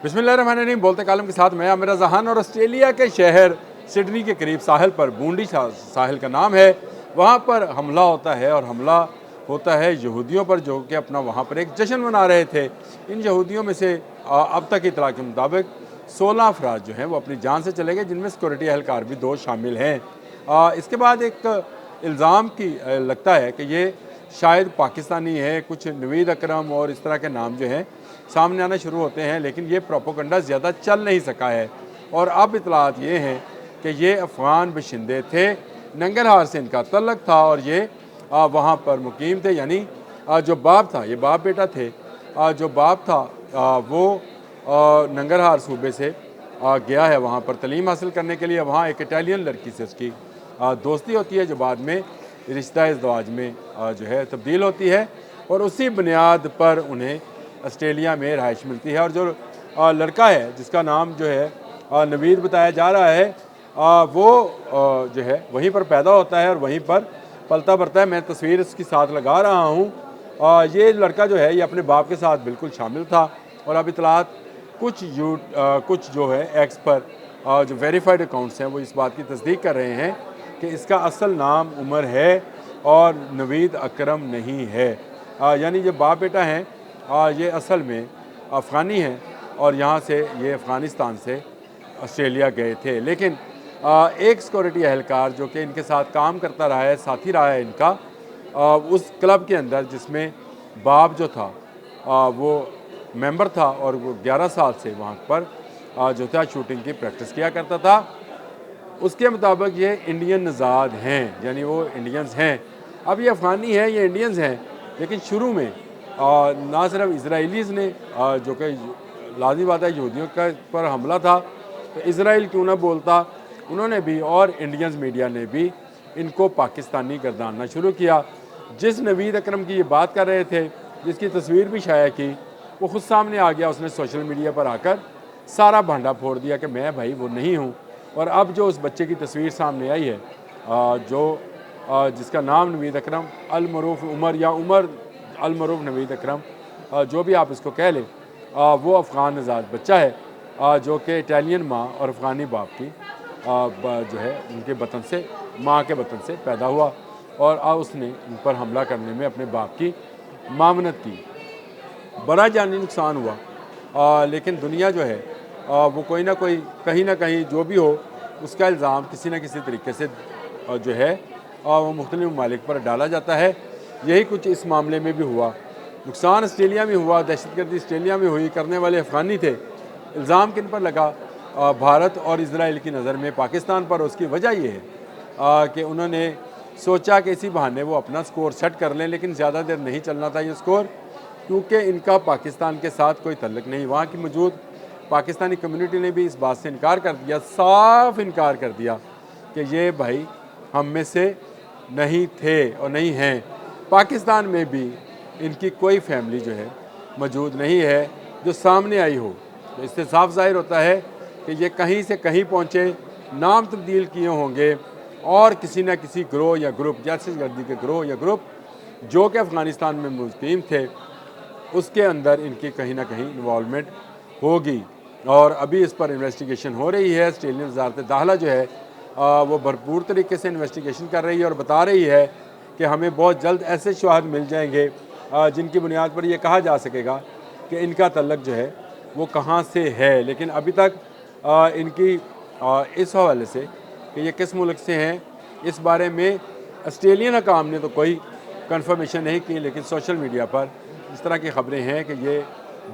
बिस्मिल्लाहिर्रहमानिर्रहीम। बोलते कालम के साथ मैं आमिर जहान। और ऑस्ट्रेलिया के शहर सिडनी के करीब साहिल पर बूंदी साहिल का नाम है, वहाँ पर हमला होता है। और हमला होता है यहूदियों पर, जो कि अपना वहाँ पर एक जश्न मना रहे थे। इन यहूदियों में से अब तक इतला के मुताबिक 16 अफराद जो हैं वो अपनी जान से चले गए, जिनमें सिक्योरिटी एहलकार भी 2 शामिल हैं। इसके बाद एक इल्ज़ाम की लगता है कि ये शायद पाकिस्तानी है। कुछ नवीद अकरम और इस तरह के नाम जो हैं सामने आना शुरू होते हैं, लेकिन ये प्रोपोगंडा ज़्यादा चल नहीं सका है। और अब इतलात ये हैं कि ये अफ़गान बशिंदे थे, नंगरहार से इनका तल्लक था और ये वहाँ पर मुकीम थे। यानी जो बाप था, ये बाप बेटा थे। जो बाप था वो नंगरहार सूबे से गया है वहाँ पर तलीम हासिल करने के लिए। वहाँ एक इटालियन लड़की से उसकी दोस्ती होती है, जो बाद में रिश्ता इज़्दवाज में जो है तब्दील होती है। और उसी बुनियाद पर उन्हें ऑस्ट्रेलिया में रहाइश मिलती है। और जो लड़का है जिसका नाम जो है नवीद बताया जा रहा है, वो जो है वहीं पर पैदा होता है और वहीं पर पलता बढ़ता है। मैं तस्वीर इसकी साथ लगा रहा हूँ। ये लड़का जो है ये अपने बाप के साथ बिल्कुल शामिल था। और अब इतलात कुछ जो है एक्स पर जो वेरीफाइड अकाउंट्स हैं वो इस बात की तस्दीक कर रहे हैं कि इसका असल नाम उमर है और नवीद अकरम नहीं है। यानी जो बाप बेटा हैं ये असल में अफ़गानी हैं और यहाँ से ये अफ़गानिस्तान से ऑस्ट्रेलिया गए थे। लेकिन एक सिक्योरिटी एहलकार जो कि इनके साथ काम करता रहा है, साथी रहा है इनका, उस क्लब के अंदर जिसमें बाप जो था वो मेंबर था और वो 11 साल से वहाँ पर जो था शूटिंग की प्रैक्टिस किया करता था। उसके मुताबिक ये इंडियन नज़ाद हैं, यानी वो इंडियंस हैं। अब ये अफ़गानी हैं, ये इंडियंस हैं, लेकिन शुरू में ना सिर्फ इसराइलीज़ ने जो कि लाज़मी बात है यहूदियों का पर हमला था, तो इसराइल क्यों ना बोलता, उन्होंने भी और इंडियंस मीडिया ने भी इनको पाकिस्तानी गर्दानना शुरू किया। जिस नवीद अकरम की ये बात कर रहे थे, जिसकी तस्वीर भी शाया की, वो ख़ुद सामने आ गया। उसने सोशल मीडिया पर आकर सारा भांडा फोड़ दिया कि मैं भाई वो नहीं हूँ। और अब जो उस बच्चे की तस्वीर सामने आई है, जिसका नाम नवीद अकरम अल मरूफ उमर या उमर अल मरूफ नवीद अकरम, जो भी आप इसको कह लें, वो अफ़गान नज़ाद बच्चा है जो कि इटालियन माँ और अफ़गानी बाप की जो है उनके वतन से, माँ के वतन से पैदा हुआ। और उसने उन पर हमला करने में अपने बाप की मामनत की। बड़ा जानी नुकसान हुआ, लेकिन दुनिया जो है वो कोई ना कोई, कहीं ना कहीं जो भी हो, उसका इल्ज़ाम किसी न किसी तरीके से जो है वो मुख्तलिफ ममालिक पर डाला जाता है। यही कुछ इस मामले में भी हुआ। नुकसान ऑस्ट्रेलिया में हुआ, दहशतगर्दी ऑस्ट्रेलिया में हुई, करने वाले अफ़गानी थे। इल्ज़ाम किन पर लगा? भारत और इजराइल की नज़र में पाकिस्तान पर। उसकी वजह ये है कि उन्होंने सोचा कि इसी बहाने वो अपना स्कोर सेट कर लें, लेकिन ज़्यादा देर नहीं चलना था ये स्कोर, क्योंकि इनका पाकिस्तान के साथ कोई तल्लुक़ नहीं। वहाँ की मौजूद पाकिस्तानी कम्युनिटी ने भी इस बात से इनकार कर दिया, साफ इनकार कर दिया कि ये भाई हम में से नहीं थे और नहीं हैं। पाकिस्तान में भी इनकी कोई फैमिली जो है मौजूद नहीं है जो सामने आई हो। तो इससे साफ ज़ाहिर होता है कि ये कहीं से कहीं पहुँचे, नाम तब्दील किए होंगे और किसी न किसी ग्रोह या ग्रुप, दहशतगर्दी के ग्रोह या ग्रुप जो कि अफ़गानिस्तान में मुक़ीम थे, उसके अंदर इनकी कहीं ना कहीं इन्वॉल्वमेंट होगी। और अभी इस पर इन्वेस्टिगेशन हो रही है। ऑस्ट्रेलियन वज़ारत दाखिला जो है वो भरपूर तरीके से इन्वेस्टिगेशन कर रही है और बता रही है कि हमें बहुत जल्द ऐसे शवाहद मिल जाएंगे जिनकी बुनियाद पर यह कहा जा सकेगा कि इनका तल्लक जो है वो कहाँ से है। लेकिन अभी तक इनकी इस हवाले से कि ये किस मुल्क से हैं, इस बारे में ऑस्ट्रेलियन हकाम ने तो कोई कंफर्मेशन नहीं की। लेकिन सोशल मीडिया पर इस तरह की ख़बरें हैं कि ये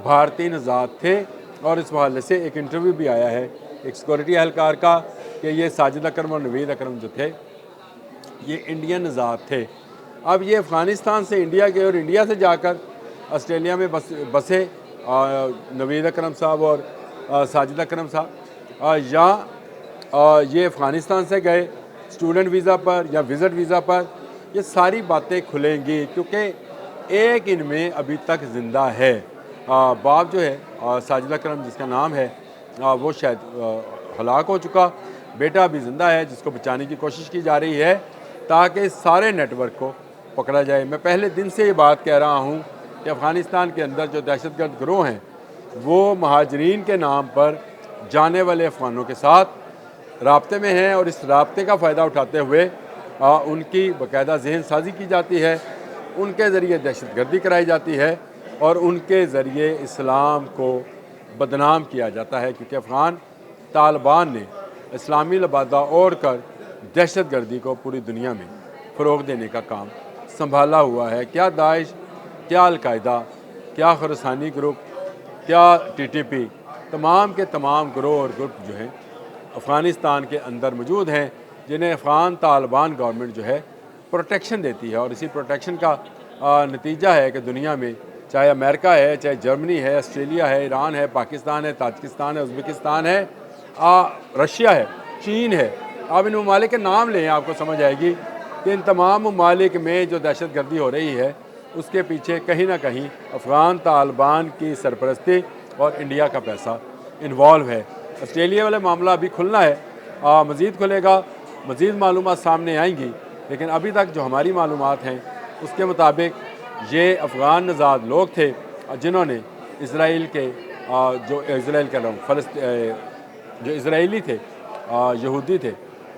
भारतीय नज़ाद थे। और इस हवाले से एक इंटरव्यू भी आया है एक सिक्योरिटी एहलकार का कि ये साजिद अकरम और नवीद अकरम जो थे ये इंडियन नज़ाद थे। अब ये अफ़गानिस्तान से इंडिया गए और इंडिया से जाकर ऑस्ट्रेलिया में बसे नवीद अकरम साहब और साजिद अकरम साहब, या ये अफ़गानिस्तान से गए स्टूडेंट वीज़ा पर या विज़िट वीज़ा पर, ये सारी बातें खुलेंगी क्योंकि एक इनमें अभी तक ज़िंदा है। बाप जो है साजिद अकरम जिसका नाम है वो शायद हलाक हो चुका, बेटा अभी ज़िंदा है जिसको बचाने की कोशिश की जा रही है ताकि सारे नेटवर्क को पकड़ा जाए। मैं पहले दिन से ये बात कह रहा हूँ कि अफ़गानिस्तान के अंदर जो दहशतगर्द गिरोह हैं वो महाजरीन के नाम पर जाने वाले अफ़गानों के साथ राब्ते में हैं और इस राब्ते का फ़ायदा उठाते हुए उनकी बाकायदा जहन साजी की जाती है, उनके ज़रिए दहशतगर्दी कराई जाती है और उनके ज़रिए इस्लाम को बदनाम किया जाता है, क्योंकि अफ़गान तालिबान ने इस्लामी लबादा ओढ़ कर दहशतगर्दी को पूरी दुनिया में फ़रोग़ देने का काम संभाला हुआ है। क्या दाइश, क्या अलकायदा, क्या खुरासानी ग्रुप, क्या TTP, तमाम के तमाम गिरोह और ग्रुप जो हैं अफ़गानिस्तान के अंदर मौजूद हैं, जिन्हें अफ़गान तालिबान गवर्नमेंट जो है प्रोटेक्शन देती है। और इसी प्रोटेक्शन का नतीजा है कि दुनिया में चाहे अमेरिका है, चाहे जर्मनी है, ऑस्ट्रेलिया है, ईरान है, पाकिस्तान है, ताजिकिस्तान है, उज़्बेकिस्तान है, रशिया है, चीन है, आप इन ममालिक के नाम लें, आपको समझ आएगी कि इन तमाम ममालिक में जो दहशतगर्दी हो रही है उसके पीछे कहीं ना कहीं अफ़गान तालिबान की सरपरस्ती और इंडिया का पैसा इन्वॉल्व है। ऑस्ट्रेलिया वाला मामला अभी खुलना है, मज़ीद खुलेगा, मज़ीद मालूमात सामने आएंगी, लेकिन अभी तक जो हमारी मालूमात हैं उसके मुताबिक ये अफ़गान नज़ाद लोग थे जिन्होंने इसराइल के जो इसराइल कह रहा हूँ जो इसराइली थे, यहूदी थे,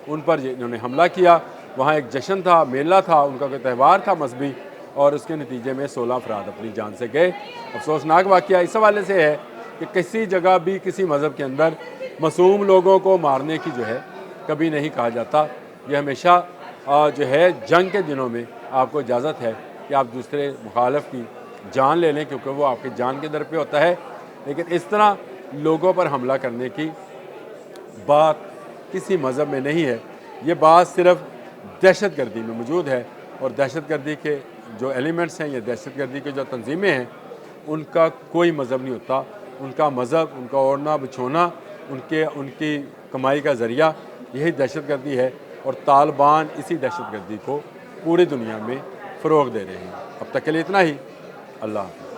उन पर इन्होंने हमला किया। वहाँ एक जश्न था, मेला था, उनका कोई त्यौहार था मजहबी, और उसके नतीजे में 16 अफराद अपनी जान से गए। अफसोसनाक वाक़या इस हवाले से है कि किसी जगह भी किसी मज़हब के अंदर मासूम लोगों को मारने की जो है कभी नहीं कहा जाता। ये हमेशा जो है जंग के दिनों में आपको इजाज़त है कि आप दूसरे मुखालफ की जान ले लें, क्योंकि वो आपकी जान के दर पे होता है। लेकिन इस तरह लोगों पर हमला करने की बात किसी मज़हब में नहीं है। ये बात सिर्फ दहशतगर्दी में मौजूद है, और दहशतगर्दी के जो एलिमेंट्स हैं या दहशतगर्दी के जो तंजीमें हैं उनका कोई मज़हब नहीं होता। उनका मज़हब, उनका ओढ़ना बिछोना, उनकी कमाई का ज़रिया यही दहशतगर्दी है, और तालिबान इसी दहशतगर्दी को पूरी दुनिया में फ़रोग़ दे रहे हैं। अब तक के लिए इतना ही। अल्लाह हाफ़िज़।